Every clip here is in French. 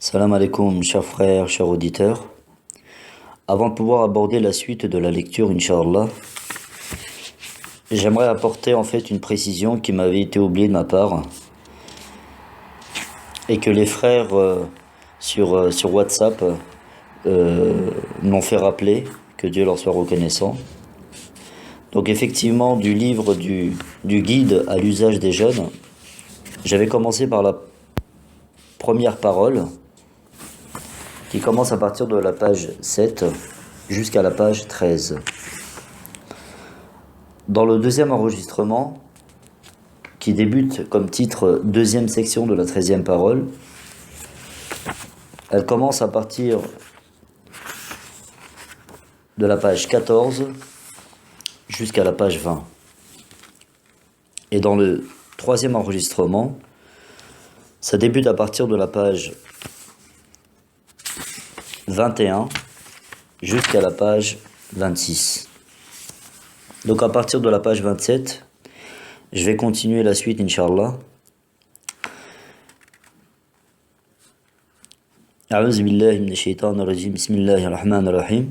Salam alaikum, chers frères, chers auditeurs. Avant de pouvoir aborder la suite de la lecture, Inch'Allah, j'aimerais apporter en fait une précision qui m'avait été oubliée de ma part et que les frères sur WhatsApp m'ont fait rappeler, que Dieu leur soit reconnaissant. Donc effectivement, du livre du guide à l'usage des jeunes, j'avais commencé par la première parole qui commence à partir de la page 7 jusqu'à la page 13. Dans le deuxième enregistrement, qui débute comme titre deuxième section de la 13e parole, elle commence à partir de la page 14 jusqu'à la page 20. Et dans le troisième enregistrement, ça débute à partir de la page 21 jusqu'à la page 26. Donc à partir de la page 27, je vais continuer la suite, Inch'Allah. A'udhu billahi minash shaitanir rajim, bismillahir rahmanir rahim.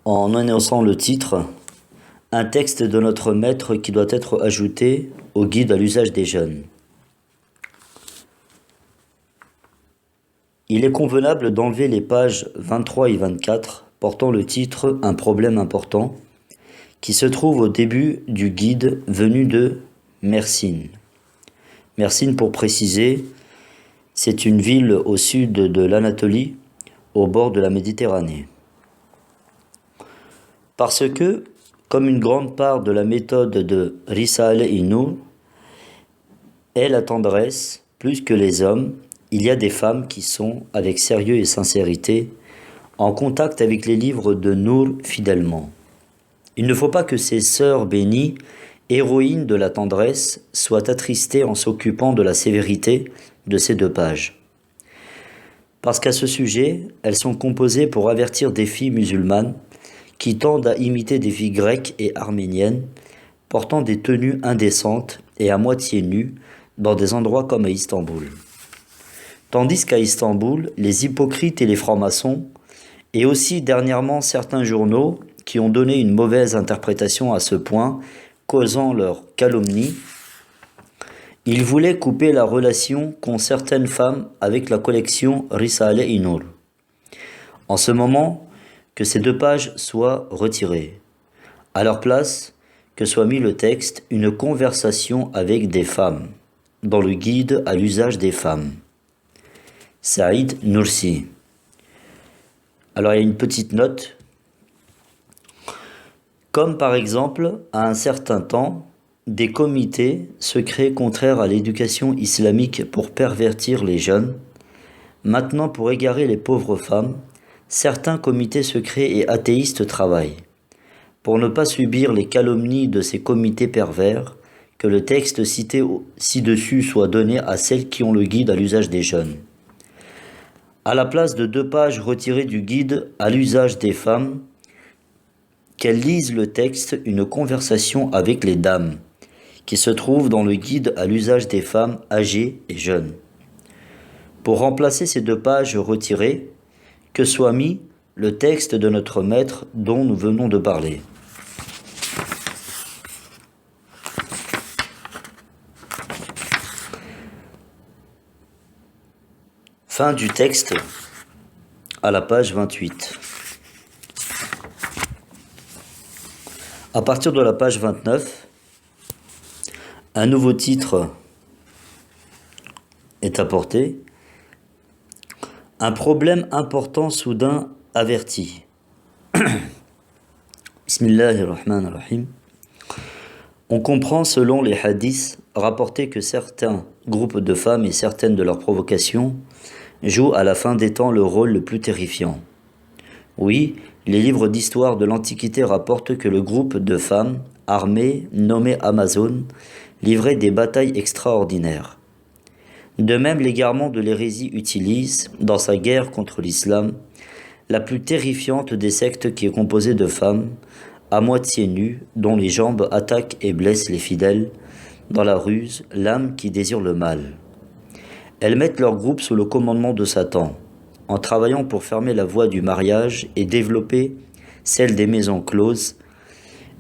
En annonçant le titre, un texte de notre maître qui doit être ajouté au guide à l'usage des jeunes. Il est convenable d'enlever les pages 23 et 24 portant le titre « Un problème important » qui se trouve au début du guide venu de Mersin. Mersin, pour préciser, c'est une ville au sud de l'Anatolie, au bord de la Méditerranée. Parce que, comme une grande part de la méthode de Risale et Nour est la tendresse, plus que les hommes, il y a des femmes qui sont, avec sérieux et sincérité, en contact avec les livres de Nour fidèlement. Il ne faut pas que ces sœurs bénies, héroïnes de la tendresse, soient attristées en s'occupant de la sévérité de ces deux pages. Parce qu'à ce sujet, elles sont composées pour avertir des filles musulmanes qui tendent à imiter des filles grecques et arméniennes, portant des tenues indécentes et à moitié nues dans des endroits comme à Istanbul. Tandis qu'à Istanbul, les hypocrites et les francs-maçons, et aussi dernièrement certains journaux qui ont donné une mauvaise interprétation à ce point, causant leur calomnie, ils voulaient couper la relation qu'ont certaines femmes avec la collection Risale et Nour. En ce moment, que ces deux pages soient retirées. À leur place, que soit mis le texte « Une conversation avec des femmes » dans le guide à l'usage des femmes. Saïd Nursi. Alors il y a une petite note. Comme par exemple, à un certain temps, des comités secrets contraires à l'éducation islamique pour pervertir les jeunes, maintenant pour égarer les pauvres femmes, certains comités secrets et athéistes travaillent. Pour ne pas subir les calomnies de ces comités pervers, que le texte cité ci-dessus soit donné à celles qui ont le guide à l'usage des jeunes. À la place de deux pages retirées du guide à l'usage des femmes, qu'elles lisent le texte « Une conversation avec les dames » qui se trouve dans le guide à l'usage des femmes âgées et jeunes. Pour remplacer ces deux pages retirées, que soit mis le texte de notre maître dont nous venons de parler. Fin du texte à la page 28. À partir de la page 29, un nouveau titre est apporté. Un problème important soudain averti. Bismillahirrahmanirrahim. On comprend selon les hadiths rapportés que certains groupes de femmes et certaines de leurs provocations jouent à la fin des temps le rôle le plus terrifiant. Oui, les livres d'histoire de l'Antiquité rapportent que le groupe de femmes armées nommé Amazone livrait des batailles extraordinaires. De même, l'égarement de l'hérésie utilise, dans sa guerre contre l'islam, la plus terrifiante des sectes qui est composée de femmes, à moitié nues, dont les jambes attaquent et blessent les fidèles, dans la ruse, l'âme qui désire le mal. Elles mettent leur groupe sous le commandement de Satan, en travaillant pour fermer la voie du mariage et développer celle des maisons closes.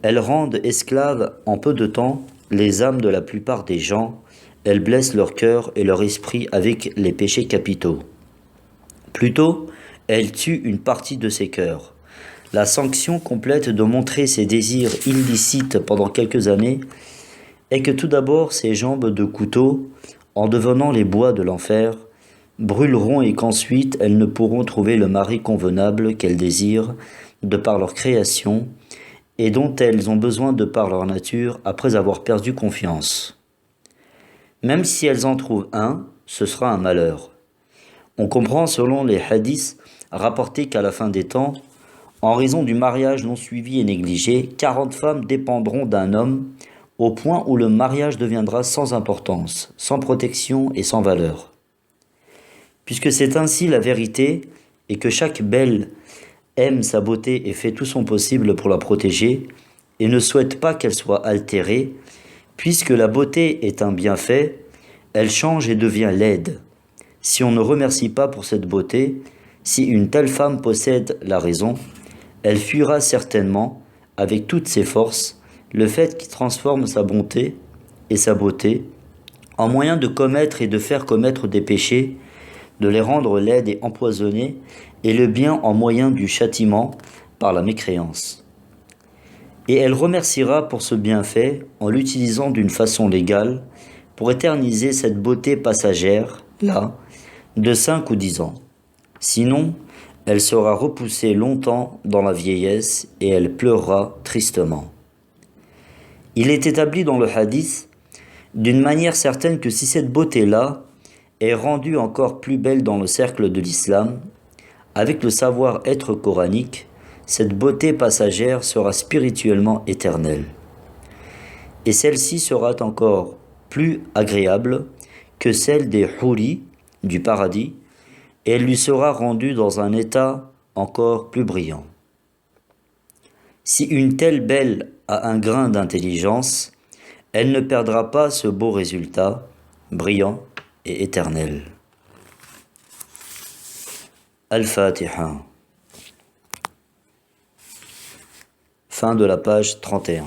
Elles rendent esclaves en peu de temps les âmes de la plupart des gens. Elles blessent leur cœur et leur esprit avec les péchés capitaux. Plutôt, elles tuent une partie de ces cœurs. La sanction complète de montrer ses désirs illicites pendant quelques années est que tout d'abord ces jambes de couteau, en devenant les bois de l'enfer, brûleront et qu'ensuite elles ne pourront trouver le mari convenable qu'elles désirent de par leur création et dont elles ont besoin de par leur nature après avoir perdu confiance. Même si elles en trouvent un, ce sera un malheur. On comprend selon les hadiths rapportés qu'à la fin des temps, en raison du mariage non suivi et négligé, 40 femmes dépendront d'un homme au point où le mariage deviendra sans importance, sans protection et sans valeur. Puisque c'est ainsi la vérité et que chaque belle aime sa beauté et fait tout son possible pour la protéger et ne souhaite pas qu'elle soit altérée, puisque la beauté est un bienfait, elle change et devient laide. Si on ne remercie pas pour cette beauté, si une telle femme possède la raison, elle fuira certainement, avec toutes ses forces, le fait qui transforme sa bonté et sa beauté en moyen de commettre et de faire commettre des péchés, de les rendre laides et empoisonnées, et le bien en moyen du châtiment par la mécréance. Et elle remerciera pour ce bienfait en l'utilisant d'une façon légale pour éterniser cette beauté passagère, là, de 5 ou 10 ans. Sinon, elle sera repoussée longtemps dans la vieillesse et elle pleurera tristement. Il est établi dans le hadith d'une manière certaine que si cette beauté-là est rendue encore plus belle dans le cercle de l'islam, avec le savoir-être coranique, cette beauté passagère sera spirituellement éternelle. Et celle-ci sera encore plus agréable que celle des houris du paradis, et elle lui sera rendue dans un état encore plus brillant. Si une telle belle a un grain d'intelligence, elle ne perdra pas ce beau résultat, brillant et éternel. Al-Fatiha. Fin de la page 31.